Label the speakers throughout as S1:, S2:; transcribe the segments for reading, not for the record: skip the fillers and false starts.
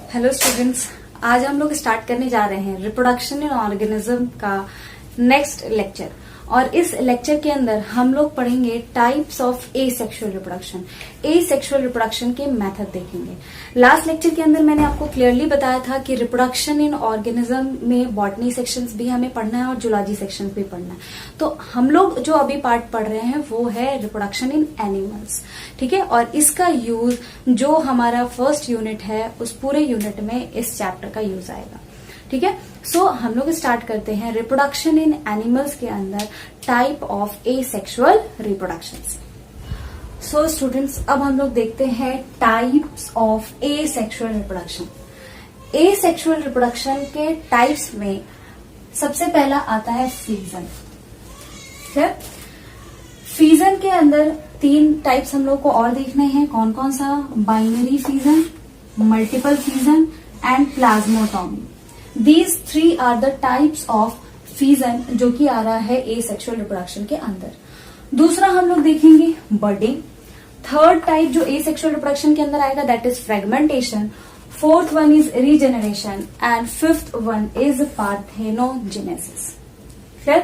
S1: Hello students, आज हम लोग स्टार्ट करने जा रहे हैं रिप्रोडक्शन इन ऑर्गेनिज्म का नेक्स्ट लेक्चर। और इस लेक्चर के अंदर हम लोग पढ़ेंगे types of asexual reproduction. Asexual reproduction के मेथड देखेंगे। लास्ट लेक्चर के अंदर मैंने आपको क्लियरली बताया था कि रिप्रोडक्शन इन ऑर्गेनिज्म में बॉटनी सेक्शंस भी हमें पढ़ना है और जूलॉजी सेक्शंस भी पढ़ना है। तो हम लोग जो अभी पार्ट पढ़ रहे हैं वो है रिप्रोडक्शन इन एनिमल्स, ठीक है। और इसका यूज जो हमारा फर्स्ट यूनिट है उस पूरे यूनिट में इस चैप्टर का यूज आएगा, ठीक है। सो हम लोग स्टार्ट करते हैं रिप्रोडक्शन इन एनिमल्स के अंदर type of asexual reproduction. So students, अब हम लोग देखते हैं types of asexual reproduction. Asexual reproduction के टाइप्स में सबसे पहला आता है फीजन, ठीक है। फीजन के अंदर 3 टाइप्स हम लोग को और देखने हैं। कौन कौन सा? Binary fission, multiple fission and plasmotomy. These 3 are the types of fusion जो कि आ रहा है asexual reproduction के अंदर। दूसरा हम लोग देखेंगे बर्डिंग। थर्ड टाइप जो asexual reproduction के अंदर आएगा that is fragmentation। Fourth one is regeneration and fifth one is parthenogenesis. फिर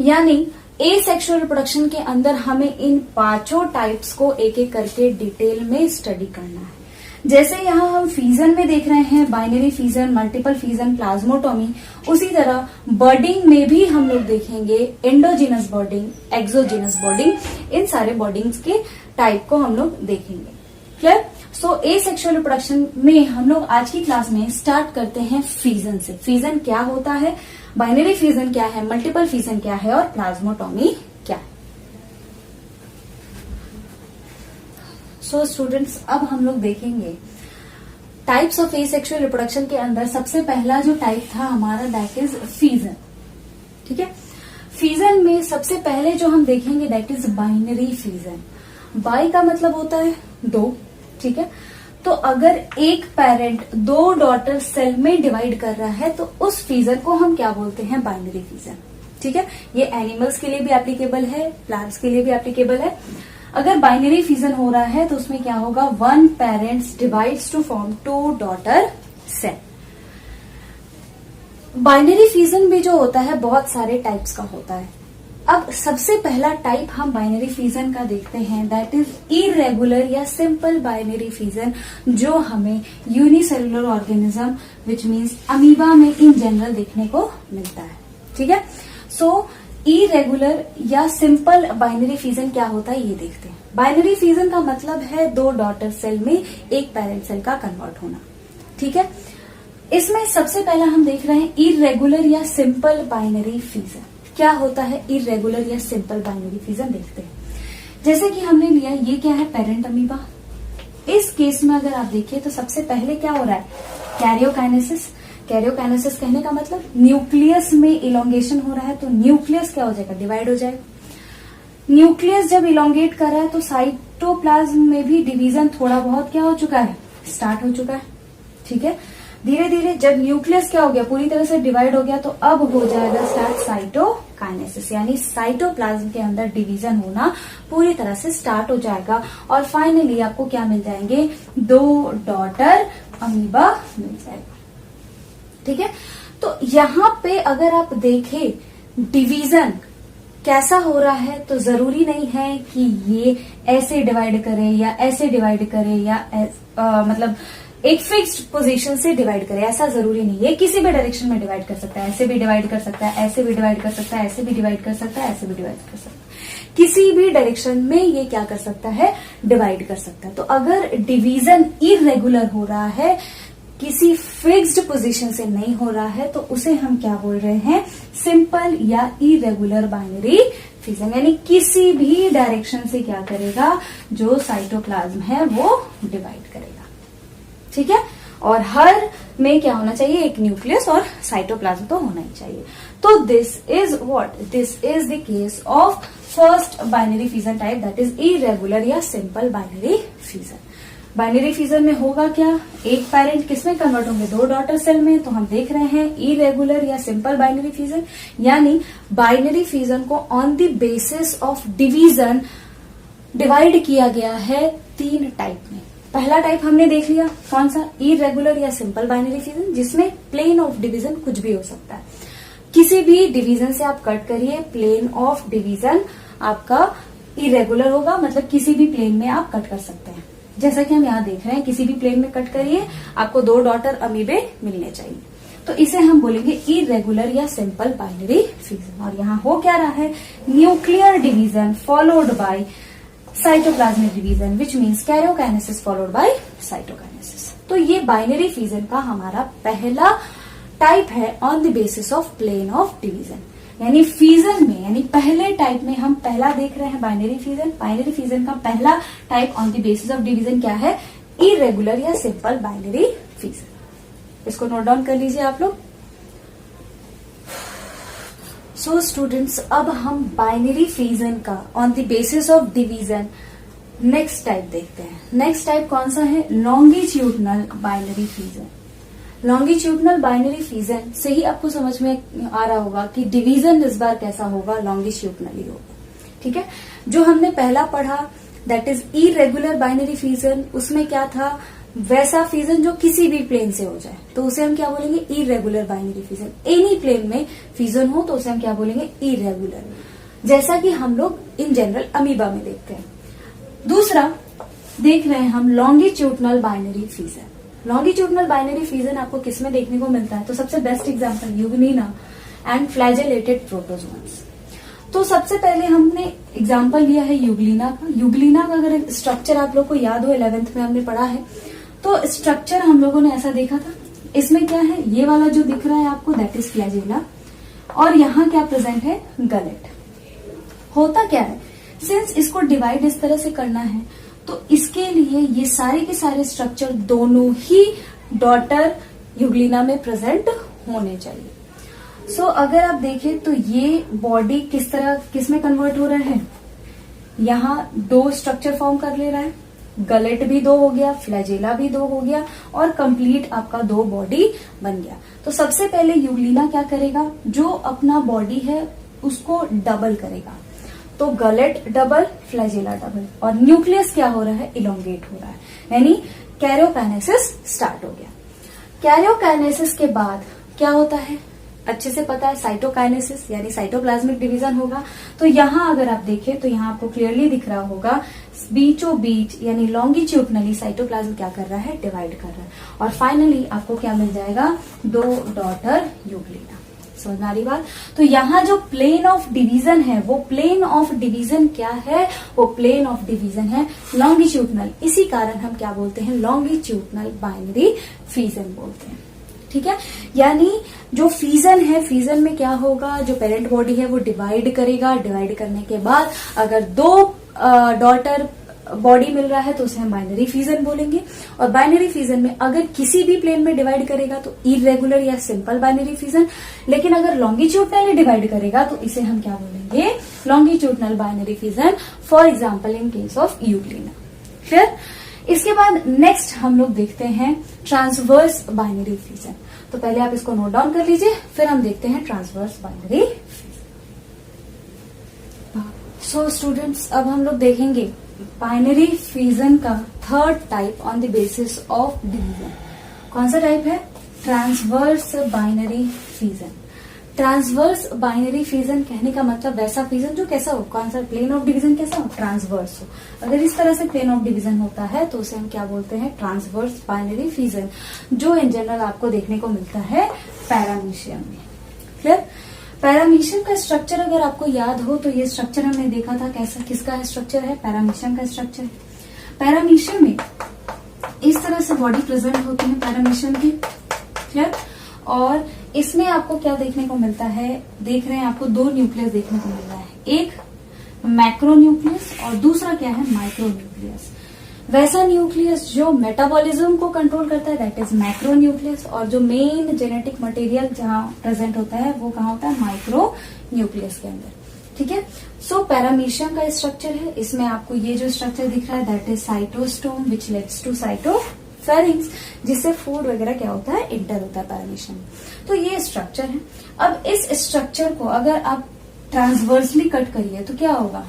S1: यानी asexual reproduction के अंदर हमें इन 5 टाइप्स को एक एक करके डिटेल में स्टडी करना है। जैसे यहाँ हम फीजन में देख रहे हैं बाइनरी फीजन, मल्टीपल फीजन, प्लाज्मोटॉमी, उसी तरह बर्डिंग में भी हम लोग देखेंगे एंडोजिनस बर्डिंग, एक्सोजिनस बर्डिंग। इन सारे बर्डिंग्स के टाइप को हम लोग देखेंगे। क्लियर? सो एसेक्सुअल रिप्रोडक्शन में हम लोग आज की क्लास में स्टार्ट करते हैं फीजन से। फीजन क्या होता है, बाइनरी फीजन क्या है, मल्टीपल फीजन क्या है और प्लाज्मोटॉमी क्या है। सो स्टूडेंट्स, अब हम लोग देखेंगे टाइप्स ऑफ एसेक्सुअल रिप्रोडक्शन के अंदर सबसे पहला जो टाइप था हमारा दैट इज फीजन, ठीक है। फीजन में सबसे पहले जो हम देखेंगे that is binary fission. By का मतलब होता है 2, ठीक है। तो अगर एक पेरेंट 2 डॉटर सेल में डिवाइड कर रहा है तो उस फीजन को हम क्या बोलते हैं? बाइनरी फीजन, ठीक है। ये एनिमल्स के लिए भी एप्लीकेबल है, प्लांट्स के लिए भी एप्लीकेबल है। अगर बाइनरी फीजन हो रहा है तो उसमें क्या होगा? 1 parents divides to form 2 daughter cell. Binary fission में जो होता है बहुत सारे टाइप्स का होता है। अब सबसे पहला टाइप हम बाइनरी फीजन का देखते हैं दैट इज इरेगुलर या सिंपल बाइनरी फीजन, जो हमें unicellular organism which means amoeba में इन जनरल देखने को मिलता है, ठीक है। सो इरेगुलर या सिंपल बाइनरी फीजन क्या होता है ये देखते हैं। बाइनरी फीजन का मतलब है 2 डॉटर सेल में एक पेरेंट सेल का कन्वर्ट होना, ठीक है। इसमें सबसे पहला हम देख रहे हैं इरेगुलर या सिंपल बाइनरी फीजन। क्या होता है इरेगुलर या सिंपल बाइनरी फीजन? देखते हैं। जैसे कि हमने लिया, ये क्या है? Parent amoeba. इस केस में अगर आप देखिए तो सबसे पहले क्या हो रहा है? कैरियोकाइनेसिस। कैरियोकाइनेसिस कहने का मतलब न्यूक्लियस में इलोंगेशन हो रहा है, तो न्यूक्लियस क्या हो जाएगा? डिवाइड हो जाएगा। न्यूक्लियस जब इलोंगेट कर रहा है तो साइटोप्लाज्म में भी डिवीजन थोड़ा बहुत क्या हो चुका है? स्टार्ट हो चुका है, ठीक है। धीरे धीरे जब न्यूक्लियस क्या हो गया? पूरी तरह से डिवाइड हो गया, तो अब हो जाएगा स्टार्ट साइटोकाइनेसिस, यानी साइटोप्लाज्म के अंदर डिवीजन होना पूरी तरह से स्टार्ट हो जाएगा। और फाइनली आपको क्या मिल जाएंगे? 2 डॉटर अमीबा मिल जाएगा, ठीक है। तो यहाँ पे अगर आप देखें डिवीजन कैसा हो रहा है, तो जरूरी नहीं है कि ये ऐसे डिवाइड करे या ऐसे डिवाइड करे या मतलब एक फिक्स्ड पोजीशन से डिवाइड करे, ऐसा जरूरी नहीं है। किसी भी डायरेक्शन में डिवाइड कर सकता है, ऐसे भी डिवाइड कर सकता है, ऐसे भी डिवाइड कर सकता है, ऐसे भी डिवाइड कर सकता है, ऐसे भी डिवाइड कर सकता है। किसी भी डायरेक्शन में ये क्या कर सकता है? डिवाइड कर सकता है। तो अगर डिवीजन इरेगुलर हो रहा है, किसी फिक्स्ड पोजीशन से नहीं हो रहा है, तो उसे हम क्या बोल रहे हैं? सिंपल या इरेगुलर बाइनरी फीजन। यानी किसी भी डायरेक्शन से क्या करेगा? जो साइटोप्लाज्म है वो डिवाइड करेगा, ठीक है। और हर में क्या होना चाहिए? एक न्यूक्लियस और साइटोप्लाज्म तो होना ही चाहिए। तो this is what? This is the case of first binary fission type that is irregular या simple binary fission. Binary fission में होगा क्या? एक पेरेंट किसमें कन्वर्ट होंगे? 2 डॉटर सेल में। तो हम देख रहे हैं इरेगुलर या सिंपल बाइनरी फीजन, यानी बाइनरी फीजन को on the basis of division divide किया गया है 3 टाइप में। पहला टाइप हमने देख लिया, कौन सा? इरेगुलर या सिंपल बाइनरी फिजन, जिसमें प्लेन ऑफ डिवीजन कुछ भी हो सकता है। किसी भी डिवीजन से आप कट करिए, प्लेन ऑफ डिवीजन आपका इरेगुलर होगा, मतलब किसी भी प्लेन में आप कट कर सकते हैं। जैसा कि हम यहाँ देख रहे हैं, किसी भी प्लेन में कट करिए, आपको 2 डॉटर अमीबे मिलने चाहिए, तो इसे हम बोलेंगे इरेगुलर या सिंपल बाइनरी फिजन। और यहाँ हो क्या रहा है? Nuclear division followed by cytoplasmic division, which means karyokinesis followed by cytokinesis. तो ये बाइनरी फिजन का हमारा पहला टाइप है on the basis of plane of division. यानी फिजन में, यानी पहले टाइप में हम पहला देख रहे हैं बाइनरी फिजन। बाइनरी फिजन का पहला type on the basis of division क्या है? इरेगुलर या सिंपल बाइनरी फिजन। इसको नोट डाउन कर लीजिए आप लोग। सो स्टूडेंट्स, अब हम बाइनरी फिजन का on the basis of division next type देखते हैं। नेक्स्ट टाइप कौन सा है? Longitudinal binary fission. Longitudinal binary fission से ही आपको समझ में आ रहा होगा कि डिवीजन इस बार कैसा होगा, लॉन्गिट्यूडनली होगा। ठीक है, जो हमने पहला पढ़ा that is irregular binary fission, उसमें क्या था? वैसा फिजन जो किसी भी प्लेन से हो जाए, तो उसे हम क्या बोलेंगे? Irregular binary fission. Any plane में फिजन हो तो उसे हम क्या बोलेंगे? इरेगुलर, जैसा कि हम लोग इन जनरल अमीबा में देखते हैं। दूसरा देख रहे हैं हम longitudinal binary fission. Longitudinal binary fission आपको किसमें देखने को मिलता है? तो सबसे best example Euglena and flagellated protozoans. तो सबसे पहले हमने एग्जांपल लिया है यूग्लिना का। यूग्लिना का अगर स्ट्रक्चर आप लोग को याद हो, 11th में हमने पढ़ा है, तो स्ट्रक्चर हम लोगों ने ऐसा देखा था। इसमें क्या है? ये वाला जो दिख रहा है आपको दैट इज फ्लैजेला, और यहाँ क्या प्रेजेंट है? गलेट। होता क्या है, सिंस इसको डिवाइड इस तरह से करना है, तो इसके लिए ये सारे के सारे स्ट्रक्चर दोनों ही डॉटर यूग्लिना में प्रेजेंट होने चाहिए। सो अगर आप देखें तो ये बॉडी किस में कन्वर्ट हो रहा है? यहाँ 2 स्ट्रक्चर फॉर्म कर ले रहा है, गलेट भी 2 हो गया, फ्लैजेला भी 2 हो गया, और कंप्लीट आपका 2 बॉडी बन गया। तो सबसे पहले यूग्लिना क्या करेगा? जो अपना बॉडी है उसको डबल करेगा, तो गलेट डबल, फ्लैजेला डबल, और न्यूक्लियस क्या हो रहा है? इलोंगेट हो रहा है, यानी कैरियोकाइनेसिस स्टार्ट हो गया। कैरियोकाइनेसिस के बाद क्या होता है? अच्छे से पता है, साइटोकाइनेसिस यानी साइटोप्लाज्मिक डिवीजन होगा। तो यहाँ अगर आप देखें तो यहाँ आपको क्लियरली दिख रहा होगा, बीचों बीच यानी लॉन्गिट्यूडनली साइटोप्लाज्म क्या कर रहा है? डिवाइड कर रहा है, और फाइनली आपको क्या मिल जाएगा? 2 डॉटर यूग्लिना। समझ आ रही बात? तो यहाँ जो प्लेन ऑफ डिवीजन है, वो प्लेन ऑफ डिवीजन क्या है? वो प्लेन ऑफ डिवीजन है लॉन्गिट्यूडनल। इसी कारण हम क्या बोलते हैं? लॉन्गिट्यूडनल बाइनरी फिजन बोलते हैं। ठीक है, यानी जो फिजन है, फिजन में क्या होगा? जो पेरेंट बॉडी है वो डिवाइड करेगा, डिवाइड करने के बाद अगर 2 डॉटर बॉडी मिल रहा है तो उसे हम बाइनरी फिजन बोलेंगे। और बाइनरी फिजन में अगर किसी भी प्लेन में डिवाइड करेगा तो इरेगुलर या सिंपल बाइनरी फिजन, लेकिन अगर लॉन्गिट्यूडनली डिवाइड करेगा तो इसे हम क्या बोलेंगे? Longitudinal binary fission, for example in case of Euglena. Clear? इसके बाद नेक्स्ट हम लोग देखते हैं ट्रांसवर्स बाइनरी फिजन। तो पहले आप इसको नोट डाउन कर लीजिए, फिर हम देखते हैं transverse binary fission. So students, अब हम लोग देखेंगे बाइनरी फिजन का third type on the basis of division. कौन सा टाइप है? Transverse binary fission. Transverse binary fission कहने का मतलब वैसा फिजन जो कैसा हो? कौन सा? प्लेन ऑफ डिवीजन कैसा हो? ट्रांसवर्स हो। अगर इस तरह से प्लेन ऑफ डिवीजन होता है तो उसे हम क्या बोलते हैं? ट्रांसवर्स बाइनरी फिजन, जो इन जनरल आपको देखने को मिलता है पैरामीशियम में। क्लियर? पैरामीशियम का स्ट्रक्चर अगर आपको याद हो तो ये स्ट्रक्चर हमने देखा था कैसा, किसका स्ट्रक्चर है? पैरामीशियम का स्ट्रक्चर। पैरामीशियम में इस तरह से बॉडी प्रेजेंट होती है पैरामीशियम की। क्लियर? और इसमें आपको क्या देखने को मिलता है? देख रहे हैं आपको 2 न्यूक्लियस देखने को मिल रहा है, एक मैक्रो न्यूक्लियस और दूसरा क्या है? Micro nucleus. वैसा न्यूक्लियस जो मेटाबॉलिज्म को कंट्रोल करता है दैट इज मैक्रो न्यूक्लियस, और जो मेन जेनेटिक मटेरियल जहां प्रेजेंट होता है वो कहाँ होता है? माइक्रो न्यूक्लियस के अंदर। ठीक है, सो पैरामीशियम का स्ट्रक्चर है। इसमें आपको ये जो स्ट्रक्चर दिख रहा है that is cytostome which leads to cytopharynx, जिससे फूड वगैरह क्या होता है? इंटर होता है पैरामीशियम। तो ये स्ट्रक्चर है। अब इस स्ट्रक्चर को अगर आप ट्रांसवर्सली कट करिए तो क्या होगा?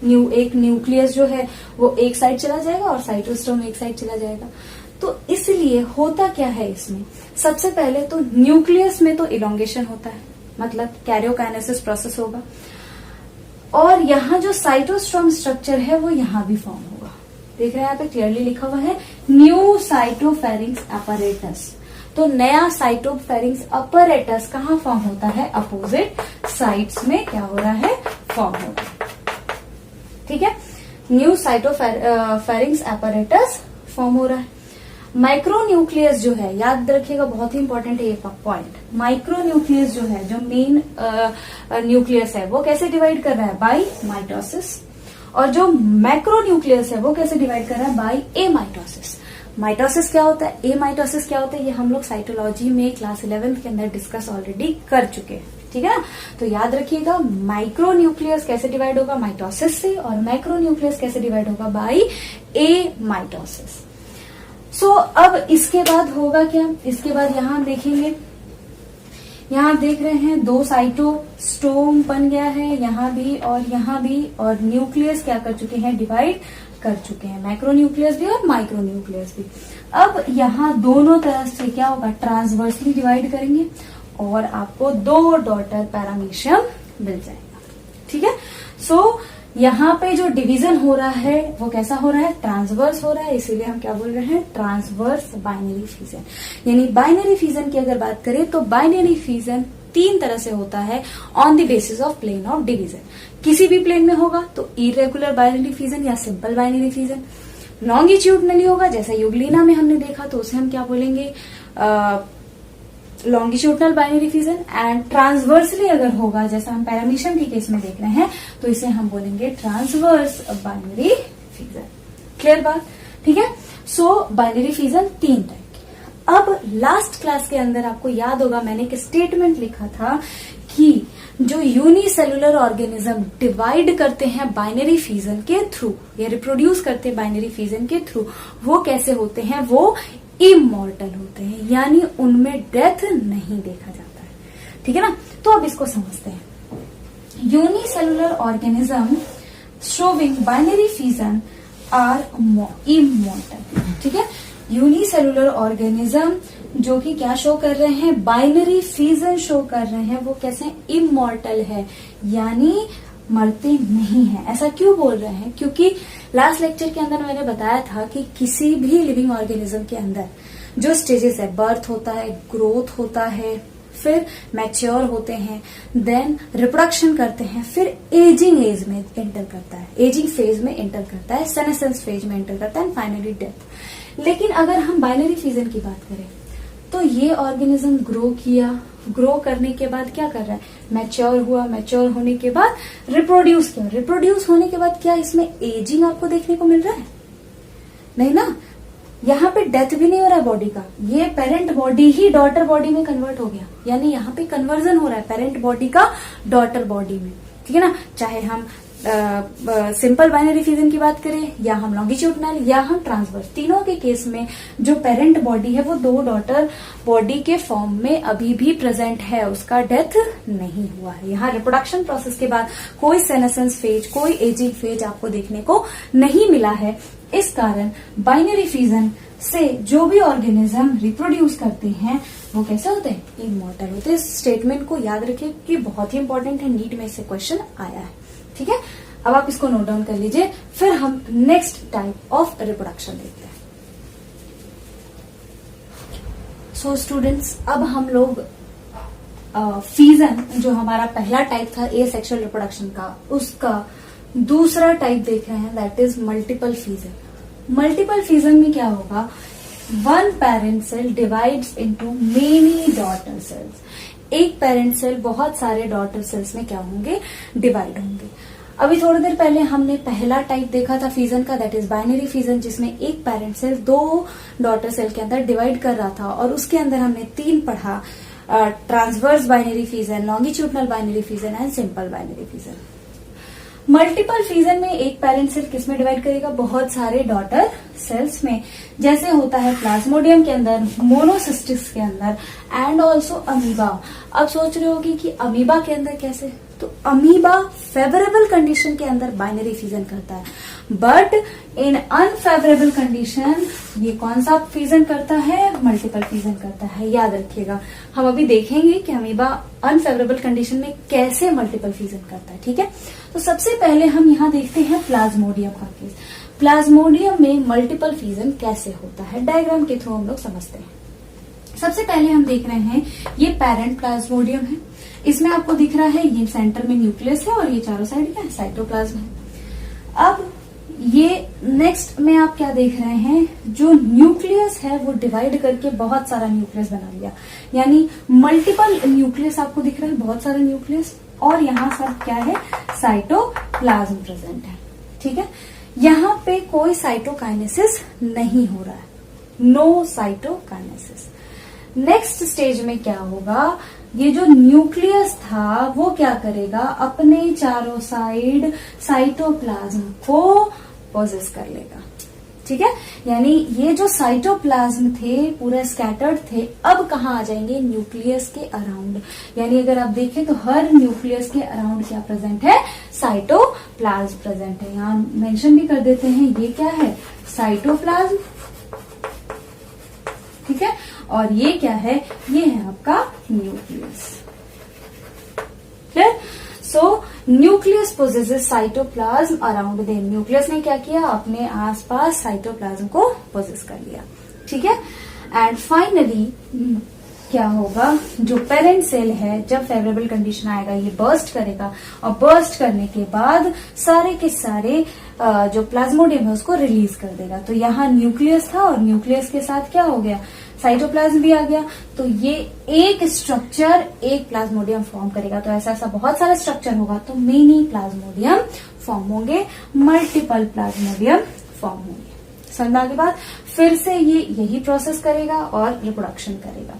S1: एक न्यूक्लियस जो है वो एक साइड चला जाएगा और साइटोस्टोम एक साइड चला जाएगा। तो इसलिए होता क्या है इसमें, सबसे पहले तो न्यूक्लियस में तो इलोंगेशन होता है, मतलब कैरियोकाइनेसिस प्रोसेस होगा, और यहाँ जो साइटोस्ट्रॉम स्ट्रक्चर है वो यहाँ भी फॉर्म होगा। देख रहे हैं यहाँ पे क्लियरली लिखा हुआ है न्यू साइटोफेरिंक्स अपैरेटस। तो नया साइटोफेरिंक्स अपैरेटस कहाँ फॉर्म होता है, अपोजिट साइड्स में क्या हो रहा है, फॉर्म होता है। ठीक है, न्यू साइटोफेरिंक्स अपैरेटस फॉर्म हो रहा है। माइक्रोन्यूक्लियस जो है, याद रखिएगा बहुत ही इंपॉर्टेंट है ये पॉइंट, माइक्रोन्यूक्लियस जो है, जो मेन न्यूक्लियस है वो कैसे डिवाइड कर रहा है, बाय माइटोसिस, और जो मैक्रोन्यूक्लियस है वो कैसे डिवाइड कर रहा है, बाय एमाइटोसिस। माइटोसिस क्या होता है, एमाइटोसिस क्या होता है, ये हम लोग साइटोलॉजी में क्लास 11th के अंदर डिस्कस ऑलरेडी कर चुके हैं। ठीक है ना, तो याद रखिएगा माइक्रोन्यूक्लियस कैसे डिवाइड होगा, माइटोसिस से, और मैक्रोन्यूक्लियस कैसे डिवाइड होगा, बाय एमाइटोसिस। सो अब इसके बाद होगा क्या, इसके बाद यहां देखेंगे, यहां देख रहे हैं दो साइटोस्टोम बन गया है, यहां भी, और न्यूक्लियस क्या कर चुके हैं, डिवाइड कर चुके हैं, मैक्रोन्यूक्लियस भी और माइक्रोन्यूक्लियस भी। अब यहां दोनों तरफ से क्या होगा, ट्रांसवर्सली डिवाइड करेंगे और आपको 2 डॉटर पैरामीशियम मिल जाएगा। ठीक है, सो यहाँ पे जो डिवीजन हो रहा है वो कैसा हो रहा है, ट्रांसवर्स हो रहा है, इसीलिए हम क्या बोल रहे हैं, ट्रांसवर्स बाइनरी फिजन। यानी बाइनरी फिजन की अगर बात करें तो बाइनरी फिजन 3 तरह से होता है on the basis of plane of division. किसी भी प्लेन में होगा तो इरेगुलर बाइनरी फिजन या सिंपल बाइनरी फिजन। लॉन्गिट्यूडनली होगा, जैसा यूग्लिना में हमने देखा, तो उसे हम क्या बोलेंगे, longitudinal binary fission. And transversely अगर होगा, जैसा हम पैरामीशियम के केस में देख रहे हैं, तो इसे हम बोलेंगे ट्रांसवर्स बाइनरी फिजन। क्लियर बात, ठीक है। सो बाइनरी फिजन 3 टाइप की। अब लास्ट क्लास के अंदर आपको याद होगा मैंने एक स्टेटमेंट लिखा था कि जो यूनिसेलुलर ऑर्गेनिज्म डिवाइड करते हैं बाइनरी फिजन के थ्रू या रिप्रोड्यूस करते हैं बाइनरी फिजन के थ्रू, वो कैसे होते हैं, वो इमॉर्टल होते हैं, यानी उनमें डेथ नहीं देखा जाता है। ठीक है ना, तो अब इसको समझते हैं। Unicellular organism showing binary fission are immortal. ठीक है, यूनिसेलुलर ऑर्गेनिज्म जो कि क्या शो कर रहे हैं, बाइनरी फिजन शो कर रहे हैं, वो कैसे इमॉर्टल है, यानी मरते नहीं है। ऐसा क्यों बोल रहे हैं, क्योंकि लास्ट लेक्चर के अंदर मैंने बताया था कि किसी भी लिविंग ऑर्गेनिज्म के अंदर जो स्टेजेस है, बर्थ होता है, ग्रोथ होता है, फिर मैच्योर होते हैं, देन रिप्रोडक्शन करते हैं, फिर एजिंग एज में एंटर करता है, एजिंग फेज में एंटर करता है, सेनेसेंस फेज में एंटर करता है, एंड फाइनली डेथ। लेकिन अगर हम बाइनरी फिजन की बात करें तो ये ऑर्गेनिज्म ग्रो किया, ग्रो करने के बाद क्या कर रहा है, मैच्योर हुआ, मैच्योर होने के बाद रिप्रोड्यूस किया, रिप्रोड्यूस होने के बाद क्या इसमें एजिंग आपको देखने को मिल रहा है, नहीं ना। यहाँ पे डेथ भी नहीं हो रहा है बॉडी का, ये पेरेंट बॉडी ही डॉटर बॉडी में कन्वर्ट हो गया, यानी यहाँ पे कन्वर्जन हो रहा है पेरेंट बॉडी का डॉटर बॉडी में। ठीक है ना, चाहे हम सिंपल बाइनरी फिजन की बात करें, या हम लॉन्गिट्यूडनल, या हम ट्रांसवर्स, तीनों के केस में जो पेरेंट बॉडी है वो 2 डॉटर बॉडी के फॉर्म में अभी भी प्रेजेंट है, उसका डेथ नहीं हुआ है। यहाँ रिप्रोडक्शन प्रोसेस के बाद कोई सेनेसेंस फेज, कोई एजिंग फेज आपको देखने को नहीं मिला है। इस कारण बाइनरी फिजन से जो भी ऑर्गेनिज्म रिप्रोड्यूस करते हैं वो कैसे होते हैं, इमॉर्टल होते हैं। इस स्टेटमेंट को याद रखिए कि बहुत ही इंपॉर्टेंट है, नीट में इससे क्वेश्चन आया है। ठीक है, अब आप इसको नोट डाउन कर लीजिए, फिर हम नेक्स्ट टाइप ऑफ रिप्रोडक्शन देखते हैं। सो स्टूडेंट्स, अब हम लोग फिजन जो हमारा पहला टाइप था ए सेक्सुअल रिप्रोडक्शन का, उसका दूसरा टाइप देख रहे हैं, that is multiple fission. Multiple fission में क्या होगा, one parent cell divides into many daughter cells. एक पेरेंट सेल बहुत सारे डॉटर सेल्स में क्या होंगे, डिवाइड होंगे। अभी थोड़ी देर पहले हमने पहला टाइप देखा था फिजन का, दैट इज बाइनरी फिजन, जिसमें एक पेरेंट सेल 2 डॉटर सेल के अंदर डिवाइड कर रहा था, और उसके अंदर हमने 3 पढ़ा, transverse binary fission, longitudinal binary fission and simple binary fission. Multiple fission में एक पेरेंट सेल किस में डिवाइड करेगा, बहुत सारे डॉटर सेल्स में, जैसे होता है प्लाज्मोडियम के अंदर, मोनोसिस्टिस के अंदर, एंड ऑल्सो अमीबा। अब सोच रहे होगी कि अमीबा के अंदर कैसे, तो अमीबा फेवरेबल कंडीशन के अंदर बाइनरी फिजन करता है, बट इन अनफेवरेबल कंडीशन ये कौन सा फिजन करता है? मल्टीपल फिजन करता है। याद रखिएगा, हम अभी देखेंगे कि अमीबा अनफेवरेबल कंडीशन में कैसे मल्टीपल फिजन करता है। ठीक है, तो सबसे पहले हम यहाँ देखते हैं प्लाज्मोडियम का केस। प्लाज्मोडियम में मल्टीपल फिजन कैसे होता है, डायग्राम के थ्रू हम लोग समझते हैं। सबसे पहले हम देख रहे हैं ये पेरेंट प्लाज्मोडियम है, इसमें आपको दिख रहा है ये सेंटर में न्यूक्लियस है और ये चारों साइड क्या है? साइटोप्लाज्म है। अब ये नेक्स्ट में आप क्या देख रहे हैं? जो न्यूक्लियस है वो डिवाइड करके बहुत सारा न्यूक्लियस बना लिया, यानी मल्टीपल न्यूक्लियस आपको दिख रहा है, बहुत सारा न्यूक्लियस, और यहाँ सब क्या है? साइटोप्लाज्म प्रेजेंट है। ठीक है, यहाँ पे कोई साइटोकाइनेसिस नहीं हो रहा है, नो साइटोकाइनेसिस। नेक्स्ट स्टेज में क्या होगा? ये जो न्यूक्लियस था वो क्या करेगा? अपने चारों साइड साइटोप्लाज्म को पोजेस कर लेगा। ठीक है, यानी ये जो साइटोप्लाज्म थे पूरे स्कैटर्ड थे, अब कहाँ आ जाएंगे? न्यूक्लियस के अराउंड। यानी अगर आप देखें तो हर न्यूक्लियस के अराउंड क्या प्रेजेंट है? साइटोप्लाज्म प्रेजेंट है। यहाँ मेंशन भी कर देते हैं, ये क्या है? साइटोप्लाज्म। ठीक है, और ये क्या है? ये है आपका न्यूक्लियस। क्लियर? सो nucleus possesses cytoplasm around them. Nucleus ने क्या किया? अपने आसपास साइटोप्लाज्म को पोजेस कर लिया। ठीक है, एंड फाइनली क्या होगा? जो पेरेंट सेल है, जब फेवरेबल कंडीशन आएगा ये बर्स्ट करेगा, और बर्स्ट करने के बाद सारे के सारे जो प्लाज्मोडियम है उसको रिलीज कर देगा। तो यहाँ न्यूक्लियस था और न्यूक्लियस के साथ क्या हो गया? साइटोप्लाज्म भी आ गया। तो ये एक स्ट्रक्चर एक प्लाज्मोडियम फॉर्म करेगा। तो ऐसा ऐसा बहुत सारा स्ट्रक्चर होगा तो मेनी प्लाज्मोडियम फॉर्म होंगे, मल्टीपल प्लाज्मोडियम फॉर्म होंगे। समझ में आ गई बात? फिर से ये यही प्रोसेस करेगा और रिप्रोडक्शन करेगा।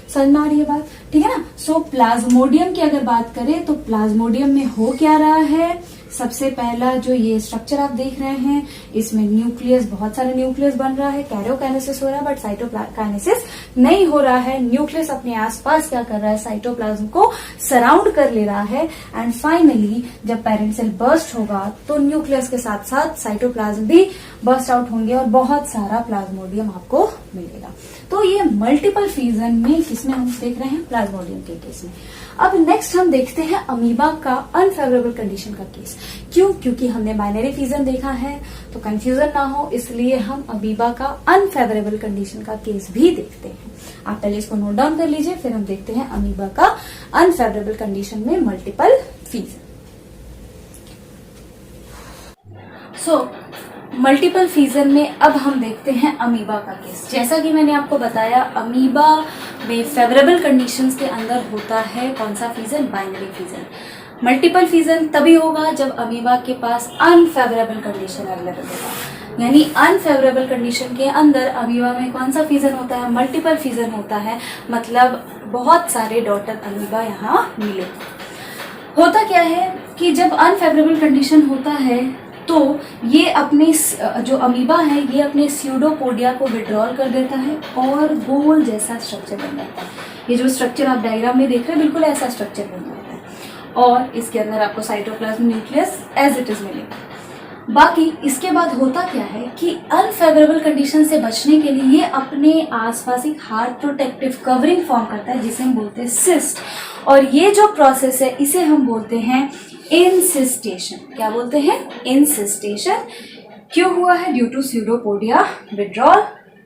S1: समझ में आ रही है बात? ठीक है ना? सो प्लाज्मोडियम की अगर बात करें तो प्लाज्मोडियम में हो क्या रहा है? सबसे पहला जो ये स्ट्रक्चर आप देख रहे हैं, इसमें न्यूक्लियस, बहुत सारे न्यूक्लियस बन रहा है, कैरियोकाइनेसिस हो रहा है, बट साइटोकाइनेसिस नहीं हो रहा है। न्यूक्लियस अपने आसपास क्या कर रहा है? साइटोप्लाज्म को सराउंड कर ले रहा है। एंड फाइनली जब पेरेंट सेल बर्स्ट होगा तो न्यूक्लियस के साथ साथ साइटोप्लाज्म भी बर्स्ट आउट होंगे और बहुत सारा प्लाज्मोडियम आपको मिलेगा। तो ये मल्टीपल फिजन में किसमें हम देख रहे हैं? प्लाज्मोडियम के केस में। अब नेक्स्ट हम देखते हैं अमीबा का अनफेवरेबल कंडीशन का केस। क्यों? क्योंकि हमने बाइनरी फिजन देखा है, तो कंफ्यूजन ना हो इसलिए हम अमीबा का अनफेवरेबल कंडीशन का केस भी देखते हैं। आप पहले इसको नोट डाउन कर लीजिए, फिर हम देखते हैं अमीबा का अनफेवरेबल कंडीशन में multiple fission. So multiple fission में अब हम देखते हैं अमीबा का केस। जैसा कि मैंने आपको बताया, अमीबा में फेवरेबल कंडीशंस के अंदर होता है कौन सा fission? Binary fission. Multiple fission तभी होगा जब अमीबा के पास अनफेवरेबल कंडीशन अवेलेबल होगा। यानी अनफेवरेबल कंडीशन के अंदर अमीबा में कौन सा फिजन होता है? मल्टीपल फिजन होता है, मतलब बहुत सारे डॉटर अमीबा यहाँ मिले। होता क्या है कि जब अनफेवरेबल कंडीशन होता है तो ये अपने जो अमीबा है ये अपने स्यूडोपोडिया को विड्रॉल कर देता है और गोल जैसा स्ट्रक्चर बन जाता है। ये जो स्ट्रक्चर आप डायग्राम में देख रहे हैं बिल्कुल ऐसा स्ट्रक्चर बन जाता है और इसके अंदर आपको cytoplasm nucleus as it is मिलेगा। बाकी इसके बाद होता क्या है कि अनफेवरेबल कंडीशन से बचने के लिए ये अपने आसपास एक हार्ड प्रोटेक्टिव कवरिंग फॉर्म करता है जिसे हम बोलते हैं सिस्ट, और ये जो प्रोसेस है इसे हम बोलते हैं इंसिस्टेशन। क्या बोलते हैं? इंसिस्टेशन। क्यों हुआ है? Due to pseudopodia withdrawal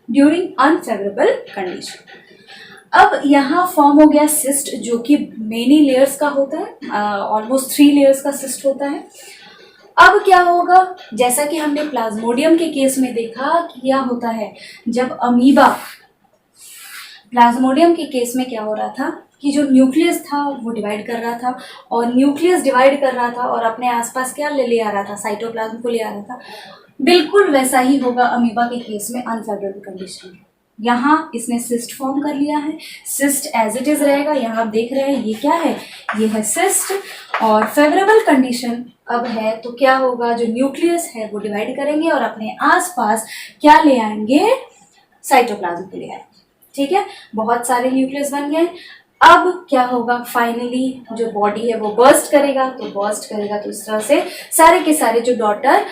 S1: during unfavourable condition. अब यहाँ फॉर्म हो गया सिस्ट जो कि मेनी लेयर्स का होता है, ऑलमोस्ट 3 लेयर्स का सिस्ट होता है। अब क्या होगा? जैसा कि हमने प्लाज्मोडियम के केस में देखा कि क्या होता है जब अमीबा, प्लाज्मोडियम के केस में क्या हो रहा था कि जो न्यूक्लियस था वो डिवाइड कर रहा था और न्यूक्लियस डिवाइड कर रहा था और अपने आसपास क्या ले आ रहा था? साइटोप्लाज्म को ले आ रहा था। बिल्कुल वैसा ही होगा अमीबा के केस में अनफेवरेबल कंडीशन में। यहाँ इसने सिस्ट फॉर्म कर लिया है, सिस्ट एज इट इज रहेगा। यहाँ आप देख रहे हैं ये क्या है? ये है सिस्ट। और फेवरेबल कंडीशन अब है तो क्या होगा? जो न्यूक्लियस है वो डिवाइड करेंगे और अपने आसपास क्या ले आएंगे? साइटोप्लाज्म को ले आएंगे। ठीक है, बहुत सारे न्यूक्लियस बन गए। अब क्या होगा, फाइनली जो बॉडी है वो बर्स्ट करेगा, तो इस तरह से सारे के सारे जो डॉटर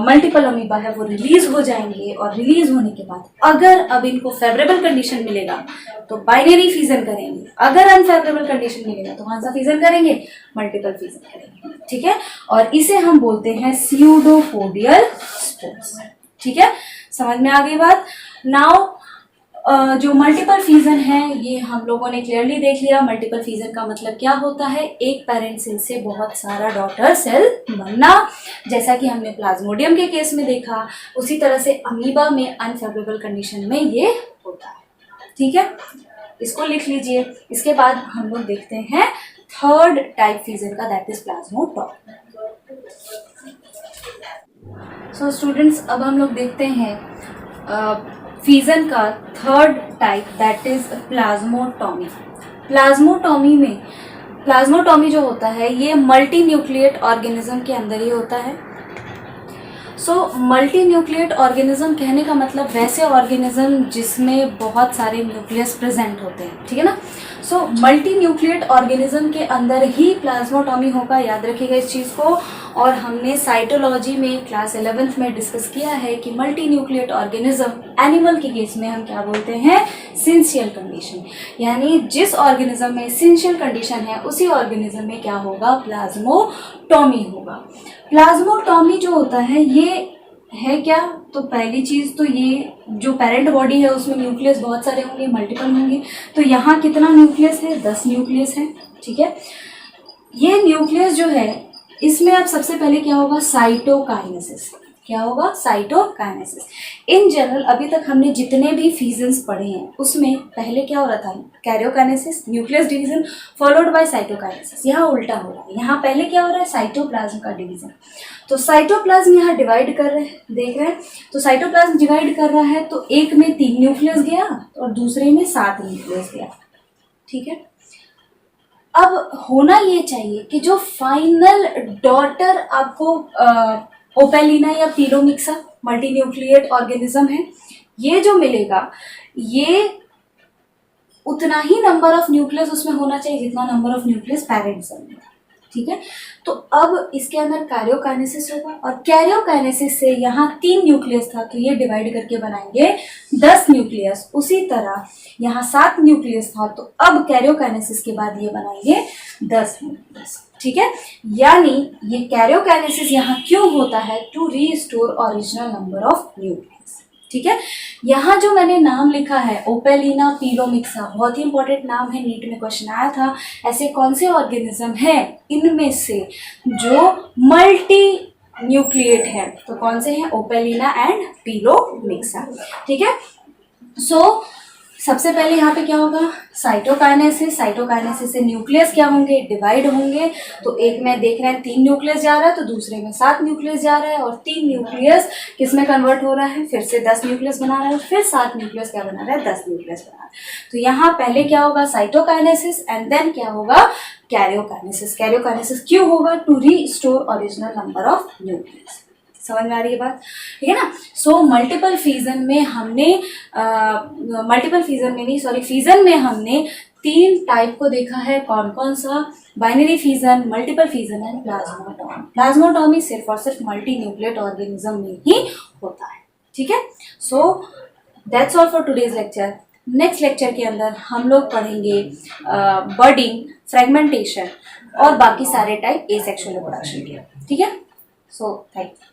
S1: मल्टीपल अमीबा है वो रिलीज हो जाएंगे, और रिलीज होने के बाद अगर अब इनको फेवरेबल कंडीशन मिलेगा तो बाइनरी फिजन करेंगे, अगर अनफेवरेबल कंडीशन मिलेगा तो कौन सा फिजन करेंगे, मल्टीपल फिजन करेंगे। ठीक है, और इसे हम बोलते हैं स्यूडोपोडियल स्पोर्स। ठीक है, समझ में आ गई बात। नाउ जो मल्टीपल फिजन है ये हम लोगों ने क्लियरली देख लिया। मल्टीपल फिजन का मतलब क्या होता है, एक पेरेंट सेल से बहुत सारा डॉटर सेल बनना, जैसा कि हमने प्लाज्मोडियम के केस में देखा, उसी तरह से अमीबा में अनफेवरेबल कंडीशन में ये होता है। ठीक है, इसको लिख लीजिए। इसके बाद हम लोग देखते हैं थर्ड टाइप फिजन का, दैट इज प्लाज्मोटॉमी। सो स्टूडेंट्स, अब हम लोग देखते हैं फिजन का थर्ड टाइप, दैट इज प्लाज्मोटॉमी। प्लाज्मोटॉमी जो होता है ये मल्टी न्यूक्लिएट ऑर्गेनिज्म के अंदर ही होता है। मल्टी न्यूक्लिएट ऑर्गेनिज्म कहने का मतलब वैसे ऑर्गेनिज्म जिसमें बहुत सारे न्यूक्लियस प्रेजेंट होते हैं। ठीक है ना। मल्टी न्यूक्लिएट ऑर्गेनिज्म के अंदर ही प्लाज्मोटॉमी होगा, याद रखिएगा इस चीज को। और हमने साइटोलॉजी में क्लास 11th में डिस्कस किया है कि मल्टी न्यूक्लिएट ऑर्गेनिज्म एनिमल के केस में हम क्या बोलते हैं, सिंशियल कंडीशन, यानी जिस ऑर्गेनिज्म में सिंशियल कंडीशन है उसी ऑर्गेनिज्म में क्या होगा, प्लाज्मोटॉमी होगा। प्लाज्मोटॉमी जो होता है ये है क्या, तो पहली चीज तो ये जो पेरेंट बॉडी है उसमें न्यूक्लियस बहुत सारे होंगे, मल्टीपल होंगे। तो यहाँ कितना न्यूक्लियस है, 10 न्यूक्लियस है। ठीक है, ये न्यूक्लियस जो है इसमें अब सबसे पहले क्या होगा, साइटोकाइनेसिस। क्या होगा, साइटोकाइनेसिस। इन जनरल अभी तक हमने जितने भी फिजन्स पढ़े हैं उसमें पहले क्या हो रहा था, karyokinesis, nucleus division followed by cytokinesis. यहाँ उल्टा हो रहा है, यहाँ पहले क्या हो रहा है, साइटोप्लाज्म का डिवीजन। तो साइटोप्लाज्म यहाँ डिवाइड कर रहे हैं, देख रहे हैं। तो साइटोप्लाज्म डिवाइड कर रहा है तो एक में 3 न्यूक्लियस गया और दूसरे में 7 न्यूक्लियस गया। ठीक है, अब होना ये चाहिए कि जो फाइनल डॉटर आपको ओपेलिना या पिलोमिक्सा मल्टी न्यूक्लिएट ऑर्गेनिज्म है, ये जो मिलेगा ये उतना ही नंबर ऑफ न्यूक्लियस उसमें होना चाहिए जितना number of nucleus parent cell में। ठीक है, तो अब इसके अंदर कैरियोकाइनेसिस होगा, और कैरियोकाइनेसिस से यहाँ 3 न्यूक्लियस था तो ये डिवाइड करके बनाएंगे 10 न्यूक्लियस। उसी तरह यहाँ 7 न्यूक्लियस था तो अब कैरियोकाइनेसिस के बाद ये बनाएंगे 10 न्यूक्लियस। ठीक है, यानी ये कैरियोकाइनेसिस यहाँ क्यों होता है, to restore original number of nucleus. ठीक है, यहाँ जो मैंने नाम लिखा है ओपेलिना पिलोमिक्सा, बहुत ही इंपॉर्टेंट नाम है, नीट में क्वेश्चन आया था। ऐसे कौन से ऑर्गेनिज्म है इनमें से जो मल्टी न्यूक्लिएट है, तो कौन से हैं, ओपेलिना एंड पिलोमिक्सा। ठीक है, सबसे पहले यहाँ पे क्या होगा, साइटोकाइनेसिस। साइटोकाइनेसिस से न्यूक्लियस क्या होंगे, डिवाइड होंगे। तो एक में देख रहे हैं 3 न्यूक्लियस जा रहा है तो दूसरे में 7 न्यूक्लियस जा रहा है, और 3 न्यूक्लियस किस में कन्वर्ट हो रहा है, फिर से 10 न्यूक्लियस बना रहा है, फिर 7 न्यूक्लियस क्या बना रहा है, 10 न्यूक्लियस बना रहा है। तो यहाँ पहले क्या होगा, साइटोकाइनेसिस, एंड देन क्या होगा, कैरियोकाइनेसिस। कैरियोकाइनेसिस क्यों होगा, to restore original number of nucleus. समझ में आ रही है बात, ठीक है ना। मल्टीपल फिजन में हमने फिजन में हमने 3 टाइप को देखा है। कौन कौन सा, binary fission, multiple fission and plasmotomy. Plasmotomy सिर्फ और सिर्फ मल्टी न्यूक्लिएट ऑर्गेनिज्म में ही होता है। ठीक है, that's all for today's lecture. Next lecture के अंदर हम लोग पढ़ेंगे बडिंग, फ्रेगमेंटेशन और बाकी सारे टाइप एसेक्सुअल रिप्रोडक्शन के। ठीक है, थैंक यू।